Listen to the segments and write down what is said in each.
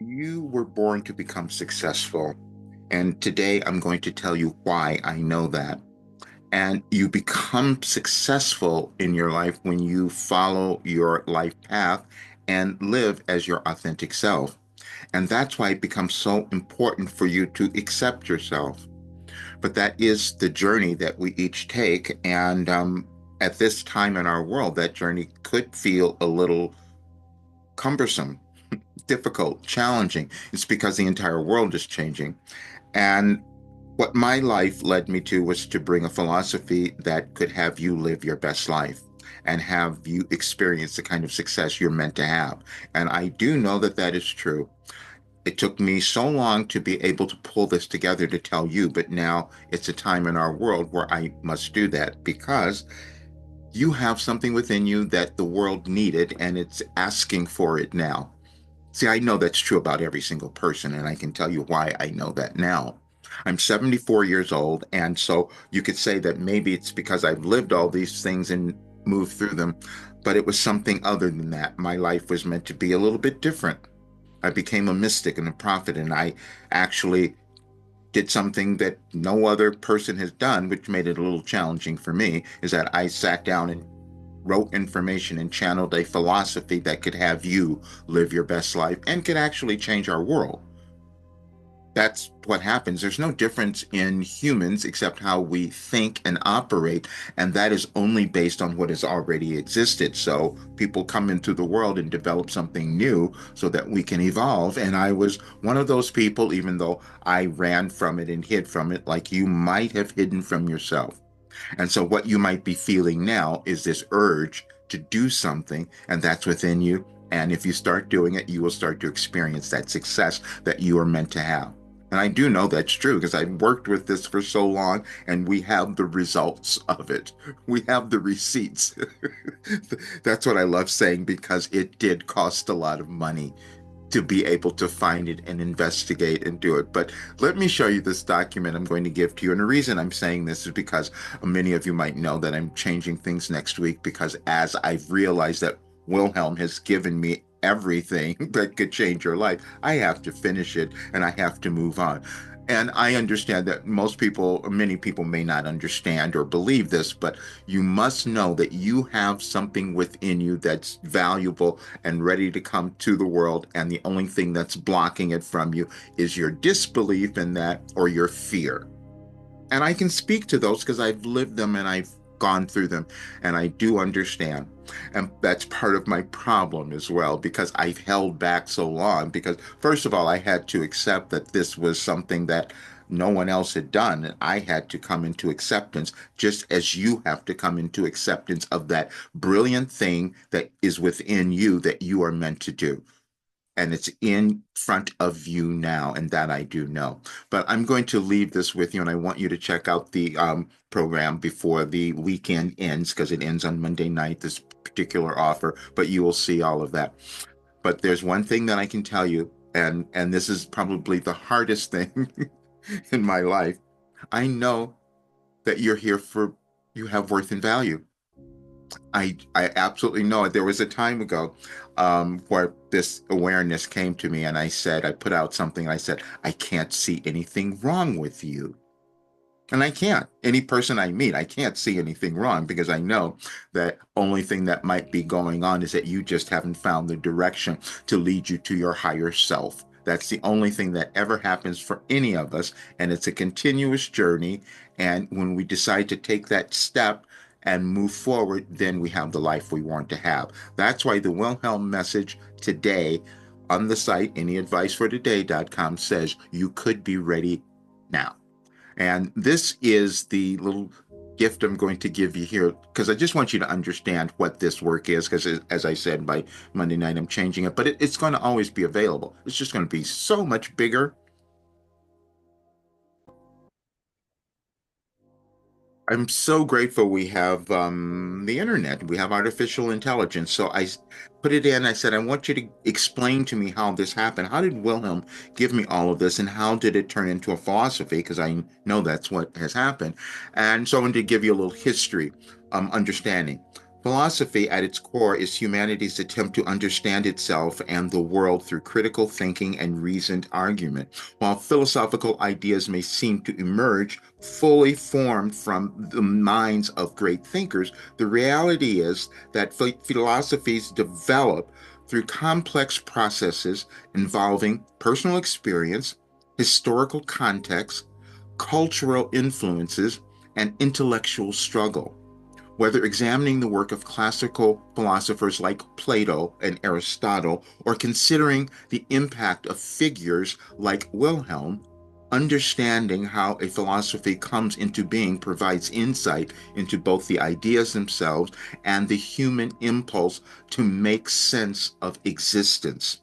You were born to become successful. And today I'm going to tell you why I know that. And you become successful in your life when you follow your life path and live as your authentic self. And that's why it becomes so important for you to accept yourself. But that is the journey that we each take. And at this time in our world, that journey could feel a little cumbersome, difficult, challenging. It's because the entire world is changing. And what my life led me to was to bring a philosophy that could have you live your best life and have you experience the kind of success you're meant to have. And I do know that that is true. It took me so long to be able to pull this together to tell you, but now it's a time in our world where I must do that because you have something within you that the world needed and it's asking for it now. See, I know that's true about every single person, and I can tell you why I know that now. I'm 74 years old, and so you could say that maybe it's because I've lived all these things and moved through them, but it was something other than that. My life was meant to be a little bit different. I became a mystic and a prophet, and I actually did something that no other person has done, which made it a little challenging for me, is that I sat down and wrote information and channeled a philosophy that could have you live your best life and could actually change our world. That's what happens. There's no difference in humans except how we think and operate, and that is only based on what has already existed. So people come into the world and develop something new so that we can evolve. And I was one of those people, even though I ran from it and hid from it, like you might have hidden from yourself. And so, what you might be feeling now is this urge to do something, and that's within you. And if you start doing it, you will start to experience that success that you are meant to have. And I do know that's true because I've worked with this for so long and we have the results of it. We have the receipts. That's what I love saying because it did cost a lot of money to be able to find it and investigate and do it. But let me show you this document I'm going to give to you. And the reason I'm saying this is because many of you might know that I'm changing things next week because as I've realized that Wilhelm has given me everything that could change your life, I have to finish it and I have to move on. And I understand that most people, many people may not understand or believe this, but you must know that you have something within you that's valuable and ready to come to the world. And the only thing that's blocking it from you is your disbelief in that or your fear. And I can speak to those because I've lived them and I've gone through them and I do understand. And that's part of my problem as well because I've held back so long. Because, first of all, I had to accept that this was something that no one else had done. And I had to come into acceptance, just as you have to come into acceptance of that brilliant thing that is within you that you are meant to do and it's in front of you now, and that I do know. But I'm going to leave this with you, and I want you to check out the program before the weekend ends because it ends on Monday night, this particular offer, but you will see all of that. But there's one thing that I can tell you, and this is probably the hardest thing in my life. I know that you're here for you have worth and value. I absolutely know it. There was a time ago where this awareness came to me, and I put out something. I said, I can't see anything wrong with you. And I can't. Any person I meet, I can't see anything wrong because I know that only thing that might be going on is that you just haven't found the direction to lead you to your higher self. That's the only thing that ever happens for any of us. And it's a continuous journey. And when we decide to take that step and move forward, then we have the life we want to have. That's why the Wilhelm message today on the site, anyadvicefortoday.com, says you could be ready now. And this is the little gift I'm going to give you here because I just want you to understand what this work is. Because, as I said, by Monday night, I'm changing it, but it's going to always be available. It's just going to be so much bigger. I'm so grateful we have the internet. We have artificial intelligence. So put it in. I said, I want you to explain to me how this happened. How did Wilhelm give me all of this, and how did it turn into a philosophy? Because I know that's what has happened. And so I wanted to give you a little history, understanding. Philosophy, at its core, is humanity's attempt to understand itself and the world through critical thinking and reasoned argument. While philosophical ideas may seem to emerge fully formed from the minds of great thinkers, the reality is that philosophies develop through complex processes involving personal experience, historical context, cultural influences, and intellectual struggle. Whether examining the work of classical philosophers like Plato and Aristotle, or considering the impact of figures like Wilhelm, understanding how a philosophy comes into being provides insight into both the ideas themselves and the human impulse to make sense of existence.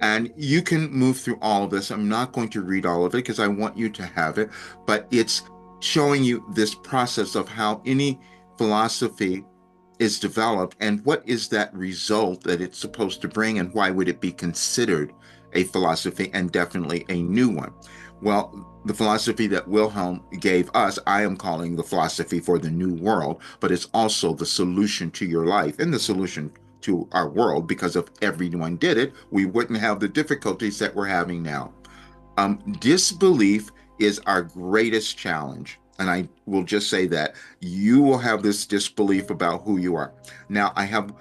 And you can move through all of this. I'm not going to read all of it because I want you to have it, but it's showing you this process of how any philosophy is developed and what is that result that it's supposed to bring and why would it be considered a philosophy and definitely a new one. Well, the philosophy that Wilhelm gave us, I am calling the philosophy for the new world, but it's also the solution to your life and the solution to our world, because if everyone did it, we wouldn't have the difficulties that we're having now. Disbelief is our greatest challenge. And I will just say that you will have this disbelief about who you are. Now, I have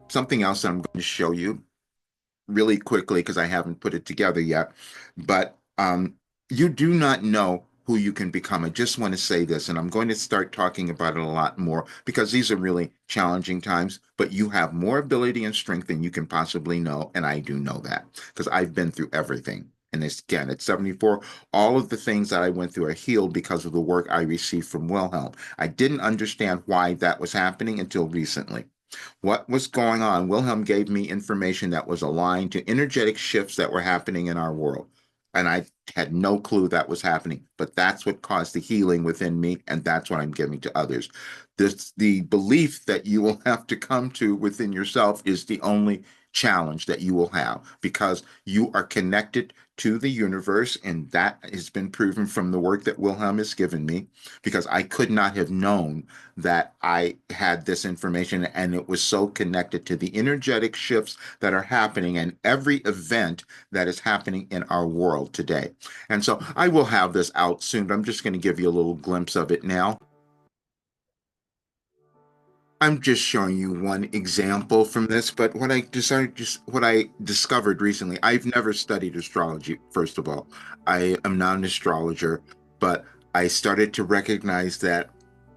something else that I'm going to show you really quickly because I haven't put it together yet. But you do not know who you can become. I just want to say this, and I'm going to start talking about it a lot more because these are really challenging times, but you have more ability and strength than you can possibly know. And I do know that because I've been through everything. And it's, again, at 74, all of the things that I went through are healed because of the work I received from Wilhelm. I didn't understand why that was happening until recently. What was going on? Wilhelm gave me information that was aligned to energetic shifts that were happening in our world. And I had no clue that was happening, but that's what caused the healing within me, and that's what I'm giving to others. The belief that you will have to come to within yourself is the only challenge that you will have because you are connected to the universe, and that has been proven from the work that Wilhelm has given me because I could not have known that I had this information and it was so connected to the energetic shifts that are happening and every event that is happening in our world today. And so I will have this out soon, but I'm just going to give you a little glimpse of it now. I'm just showing you one example from this, but what I discovered recently, I've never studied astrology, first of all. I am not an astrologer, but I started to recognize that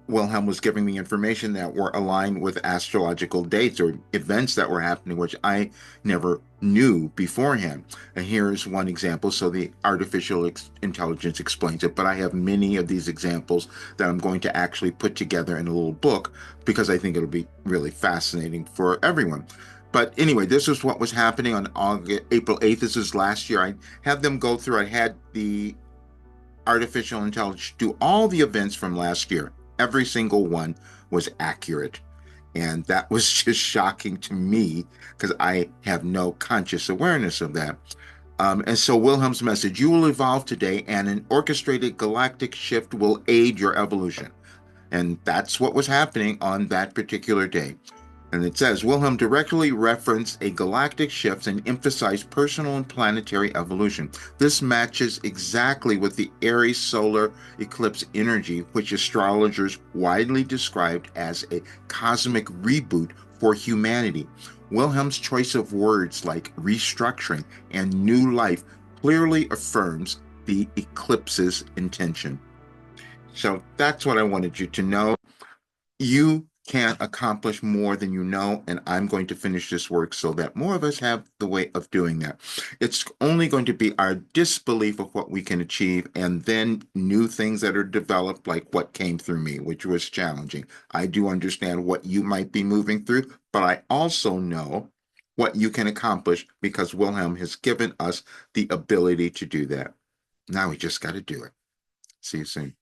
Wilhelm was giving me information that were aligned with astrological dates or events that were happening, which I never knew beforehand. And here's one example. So the artificial intelligence explains it, but I have many of these examples that I'm going to actually put together in a little book because I think it'll be really fascinating for everyone. But anyway, this is what was happening on April 8th. This is last year. I had them go through, I had the artificial intelligence do all the events from last year. Every single one was accurate. And that was just shocking to me because I have no conscious awareness of that. And so Wilhelm's message, you will evolve today and an orchestrated galactic shift will aid your evolution. And that's what was happening on that particular day. And it says Wilhelm directly referenced a galactic shift and emphasized personal and planetary evolution. This matches exactly with the Aries solar eclipse energy, which astrologers widely described as a cosmic reboot for humanity. Wilhelm's choice of words like restructuring and new life clearly affirms the eclipse's intention. So that's what I wanted you to know. You can accomplish more than you know, and I'm going to finish this work so that more of us have the way of doing that. It's only going to be our disbelief of what we can achieve, and then new things that are developed, like what came through me, which was challenging. I do understand what you might be moving through, but I also know what you can accomplish because Wilhelm has given us the ability to do that. Now we just got to do it. See you soon.